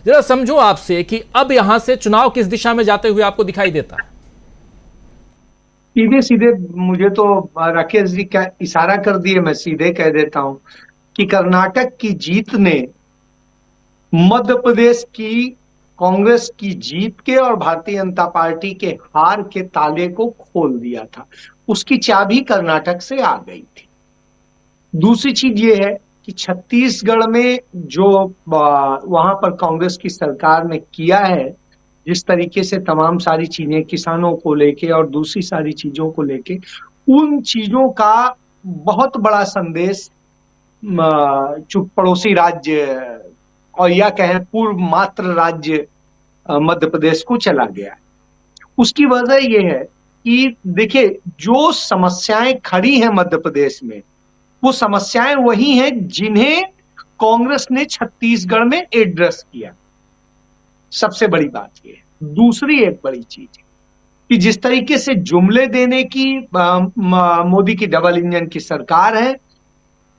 जरा समझो आपसे कि अब यहां से चुनाव किस दिशा में जाते हुए आपको दिखाई देता है? सीधे सीधे मुझे तो राकेश जी का इशारा कर दिए, मैं सीधे कह देता हूं कि कर्नाटक की जीत ने मध्य प्रदेश की कांग्रेस की जीत के और भारतीय जनता पार्टी के हार के ताले को खोल दिया था। उसकी चाबी कर्नाटक से आ गई थी। दूसरी चीज ये है कि छत्तीसगढ़ में जो वहां पर कांग्रेस की सरकार ने किया है, जिस तरीके से तमाम सारी चीजें किसानों को लेके और दूसरी सारी चीजों को लेके, उन चीजों का बहुत बड़ा संदेश चूंकि पड़ोसी राज्य और या कहें पूर्व मात्र राज्य मध्य प्रदेश को चला गया है। उसकी वजह यह है कि देखिए, जो समस्याएं खड़ी हैं मध्य प्रदेश में, वो समस्याएं वही हैं जिन्हें कांग्रेस ने छत्तीसगढ़ में एड्रेस किया। सबसे बड़ी बात यह है। दूसरी एक बड़ी चीज है कि जिस तरीके से जुमले देने की मोदी की डबल इंजन की सरकार है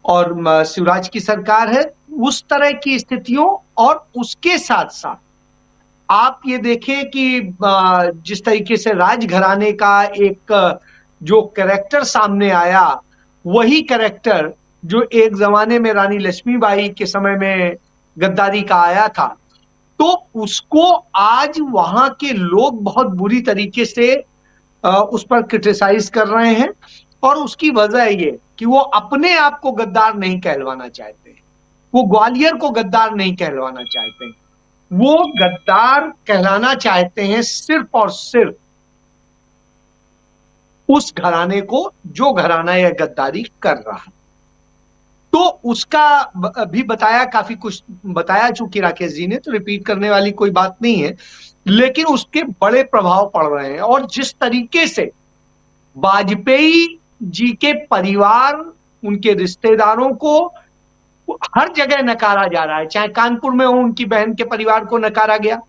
और शिवराज की सरकार है, उस तरह की स्थितियों, और उसके साथ साथ आप ये देखें कि जिस तरीके से राजघराने का एक जो कैरेक्टर सामने आया, वही कैरेक्टर जो एक जमाने में रानी लक्ष्मीबाई के समय में गद्दारी का आया था, तो उसको आज वहां के लोग बहुत बुरी तरीके से उस पर क्रिटिसाइज कर रहे हैं। और उसकी वजह ये कि वो अपने आप को गद्दार नहीं कहलवाना चाहते, वो ग्वालियर को गद्दार नहीं कहलवाना चाहते, वो गद्दार कहलाना चाहते हैं सिर्फ और सिर्फ उस घराने को जो घराना यह गद्दारी कर रहा है। तो उसका भी बताया, काफी कुछ बताया चूंकि राकेश जी ने, तो रिपीट करने वाली कोई बात नहीं है, लेकिन उसके बड़े प्रभाव पड़ रहे हैं। और जिस तरीके से वाजपेयी जी के परिवार, उनके रिश्तेदारों को हर जगह नकारा जा रहा है, चाहे कानपुर में हो उनकी बहन के परिवार को नकारा गया,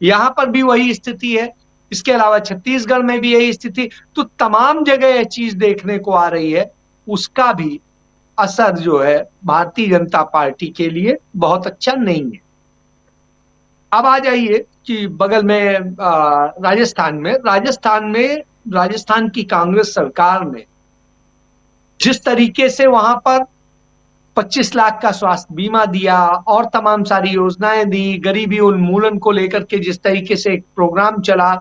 यहां पर भी वही स्थिति है, इसके अलावा छत्तीसगढ़ में भी यही स्थिति, तो तमाम जगह यह चीज देखने को आ रही है। उसका भी असर जो है भारतीय जनता पार्टी के लिए बहुत अच्छा नहीं है। अब आ जाइए कि बगल में राजस्थान की कांग्रेस सरकार ने जिस तरीके से वहां पर 25 लाख का स्वास्थ्य बीमा दिया और तमाम सारी योजनाएं दी, गरीबी उन्मूलन को लेकर के जिस तरीके से एक प्रोग्राम चला,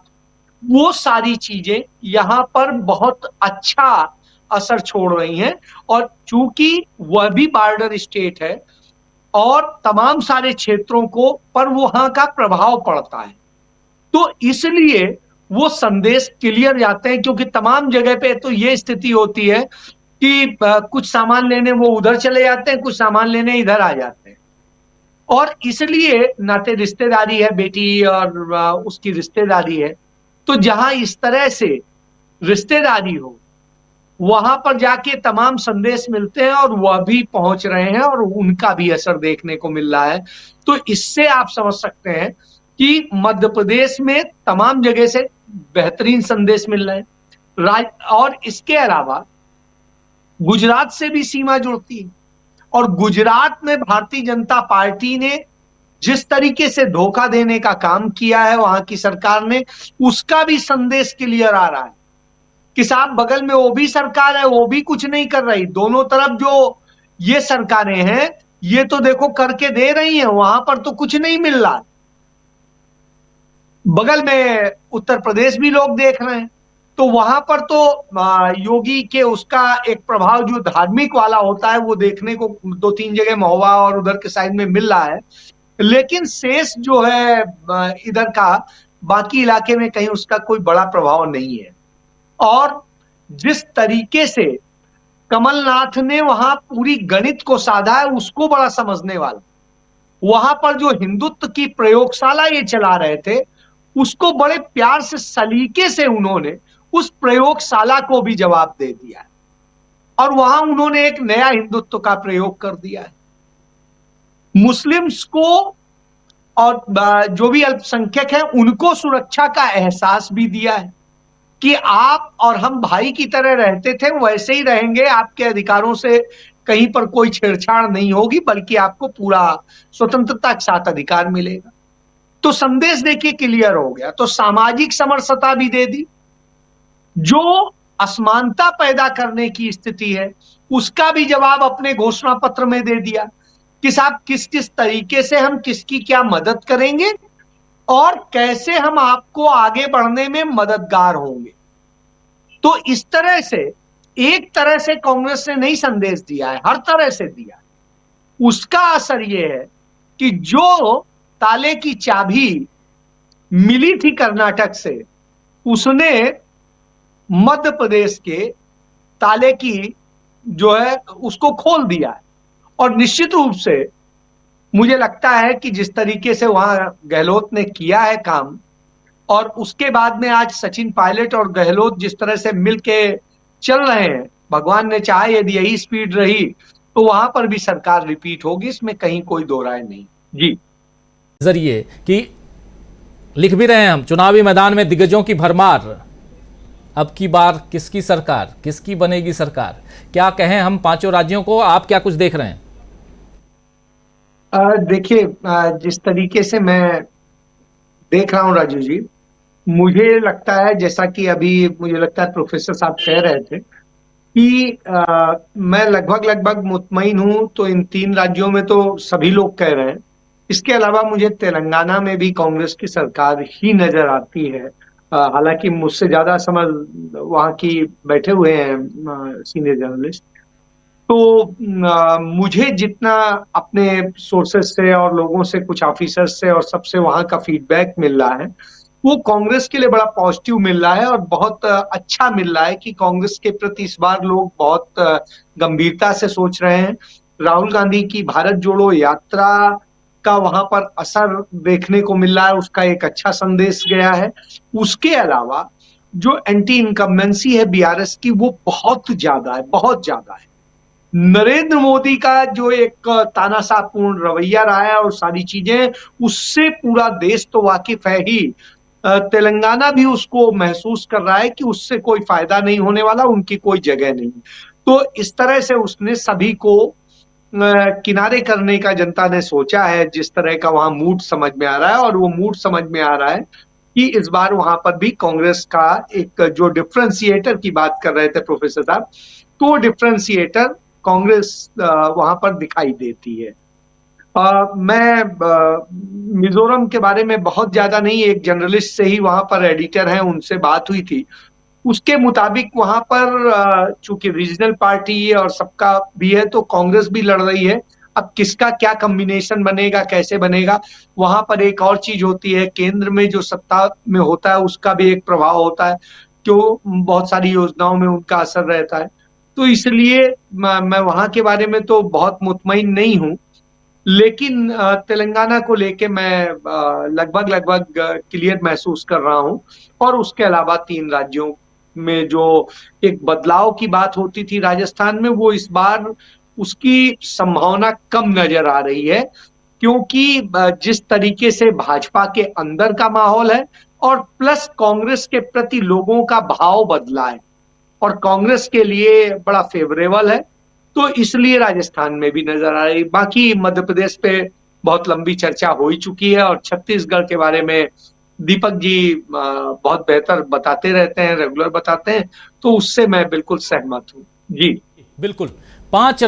वो सारी चीजें यहां पर बहुत अच्छा असर छोड़ रही हैं। और चूंकि वह भी बॉर्डर स्टेट है और तमाम सारे क्षेत्रों को पर वहां का प्रभाव पड़ता है, तो इसलिए वो संदेश क्लियर जाते हैं। क्योंकि तमाम जगह पे तो ये स्थिति होती है कि कुछ सामान लेने वो उधर चले जाते हैं, कुछ सामान लेने इधर आ जाते हैं, और इसलिए नाते रिश्तेदारी है, बेटी और उसकी रिश्तेदारी है, तो जहां इस तरह से रिश्तेदारी हो, वहां पर जाके तमाम संदेश मिलते हैं और वह भी पहुंच रहे हैं और उनका भी असर देखने को मिल रहा है। तो इससे आप समझ सकते हैं कि मध्य प्रदेश में तमाम जगह से बेहतरीन संदेश मिल रहे हैं। और इसके अलावा गुजरात से भी सीमा जुड़ती है, और गुजरात में भारतीय जनता पार्टी ने जिस तरीके से धोखा देने का काम किया है वहां की सरकार ने, उसका भी संदेश क्लियर आ रहा है कि साहब बगल में वो भी सरकार है, वो भी कुछ नहीं कर रही। दोनों तरफ जो ये सरकारें हैं, ये तो देखो करके दे रही हैं, वहां पर तो कुछ नहीं मिल रहा। बगल में उत्तर प्रदेश भी लोग देख रहे हैं, तो वहां पर तो योगी के उसका एक प्रभाव जो धार्मिक वाला होता है वो देखने को 2-3 जगह महुआ और उधर के साइड में मिल रहा है, लेकिन शेष जो है इधर का बाकी इलाके में कहीं उसका कोई बड़ा प्रभाव नहीं है। और जिस तरीके से कमलनाथ ने वहां पूरी गणित को साधा है, उसको बड़ा समझने वाला, वहां पर जो हिंदुत्व की प्रयोगशाला ये चला रहे थे, उसको बड़े प्यार से सलीके से उन्होंने उस प्रयोगशाला को भी जवाब दे दिया है, और वहां उन्होंने एक नया हिंदुत्व का प्रयोग कर दिया है। मुस्लिम्स को और जो भी अल्पसंख्यक हैं उनको सुरक्षा का एहसास भी दिया है कि आप और हम भाई की तरह रहते थे, वैसे ही रहेंगे, आपके अधिकारों से कहीं पर कोई छेड़छाड़ नहीं होगी, बल्कि आपको पूरा स्वतंत्रता के साथ अधिकार मिलेगा। तो संदेश देखिए क्लियर हो गया। तो सामाजिक समरसता भी दे दी, जो असमानता पैदा करने की स्थिति है उसका भी जवाब अपने घोषणा पत्र में दे दिया कि साहब किस किस तरीके से हम किसकी क्या मदद करेंगे और कैसे हम आपको आगे बढ़ने में मददगार होंगे। तो इस तरह से एक तरह से कांग्रेस ने नहीं संदेश दिया है, हर तरह से दिया। उसका असर यह है कि जो ताले की चाबी मिली थी कर्नाटक से, उसने मध्य प्रदेश के ताले की जो है उसको खोल दिया है। और निश्चित रूप से मुझे लगता है कि जिस तरीके से वहां गहलोत ने किया है काम, और उसके बाद में आज सचिन पायलट और गहलोत जिस तरह से मिलके चल रहे हैं, भगवान ने चाहा यदि यही स्पीड रही तो वहां पर भी सरकार रिपीट होगी, इसमें कहीं कोई दो राय नहीं। जी जरिए कि लिख भी रहे हैं हम, चुनावी मैदान में दिग्गजों की भरमार, अब की बार किसकी सरकार, किसकी बनेगी सरकार, क्या कहें हम पांचों राज्यों को, आप क्या कुछ देख रहे हैं? देखिए, जिस तरीके से मैं देख रहा हूं राजू जी, मुझे लगता है जैसा कि अभी मुझे लगता है प्रोफेसर साहब कह रहे थे कि मैं लगभग मुतमईन हूं, तो इन 3 राज्यों में तो सभी लोग कह रहे हैं। इसके अलावा मुझे तेलंगाना में भी कांग्रेस की सरकार ही नजर आती है। हालांकि मुझसे ज्यादा समझ वहां की बैठे हुए हैं सीनियर जर्नलिस्ट। तो मुझे जितना अपने सोर्सेस से और लोगों से, कुछ ऑफिसर्स से और सबसे वहां का फीडबैक मिल रहा है, वो कांग्रेस के लिए बड़ा पॉजिटिव मिल रहा है और बहुत अच्छा मिल रहा है कि कांग्रेस के प्रति इस बार लोग बहुत गंभीरता से सोच रहे हैं। राहुल गांधी की भारत जोड़ो यात्रा का वहां पर असर देखने को मिल रहा है, उसका एक अच्छा संदेश गया है। उसके अलावा जो एंटी इनकम्बेंसी है बीआरएस की, वो बहुत ज्यादा है, बहुत ज्यादा है। नरेंद्र मोदी का जो एक तानाशाहपूर्ण रवैया रहा है और सारी चीजें, उससे पूरा देश तो वाकिफ है ही, तेलंगाना भी उसको महसूस कर रहा है कि उससे कोई फायदा नहीं होने वाला, उनकी कोई जगह नहीं। तो इस तरह से उसने सभी को किनारे करने का जनता ने सोचा है, जिस तरह का वहां मूड समझ में आ रहा है। और वो मूड समझ में आ रहा है कि इस बार वहां पर भी कांग्रेस का एक जो डिफरेंशिएटर की बात कर रहे थे प्रोफेसर साहब, तो डिफरेंशिएटर कांग्रेस वहां पर दिखाई देती है। मैं मिजोरम के बारे में बहुत ज्यादा नहीं, एक जर्नलिस्ट से ही वहां पर एडिटर हैं, उनसे बात हुई थी। उसके मुताबिक वहां पर चूंकि रीजनल पार्टी है और सबका भी है, तो कांग्रेस भी लड़ रही है। अब किसका क्या कॉम्बिनेशन बनेगा, कैसे बनेगा, वहां पर एक और चीज होती है, केंद्र में जो सत्ता में होता है उसका भी एक प्रभाव होता है, जो बहुत सारी योजनाओं में उनका असर रहता है। तो इसलिए मैं वहां के बारे में तो बहुत मुतमईन नहीं हूं, लेकिन तेलंगाना को लेके मैं लगभग क्लियर महसूस कर रहा हूं। और उसके अलावा 3 राज्यों में जो एक बदलाव की बात होती थी राजस्थान में, वो इस बार उसकी संभावना कम नजर आ रही है, क्योंकि जिस तरीके से भाजपा के अंदर का माहौल है और प्लस कांग्रेस के प्रति लोगों का भाव बदला है और कांग्रेस के लिए बड़ा फेवरेबल है, तो इसलिए राजस्थान में भी नजर आ रही। बाकी मध्य प्रदेश पे बहुत लंबी चर्चा हो ही चुकी है और छत्तीसगढ़ के बारे में दीपक जी बहुत बेहतर बताते रहते हैं, रेगुलर बताते हैं, तो उससे मैं बिल्कुल सहमत हूं। जी बिल्कुल। 5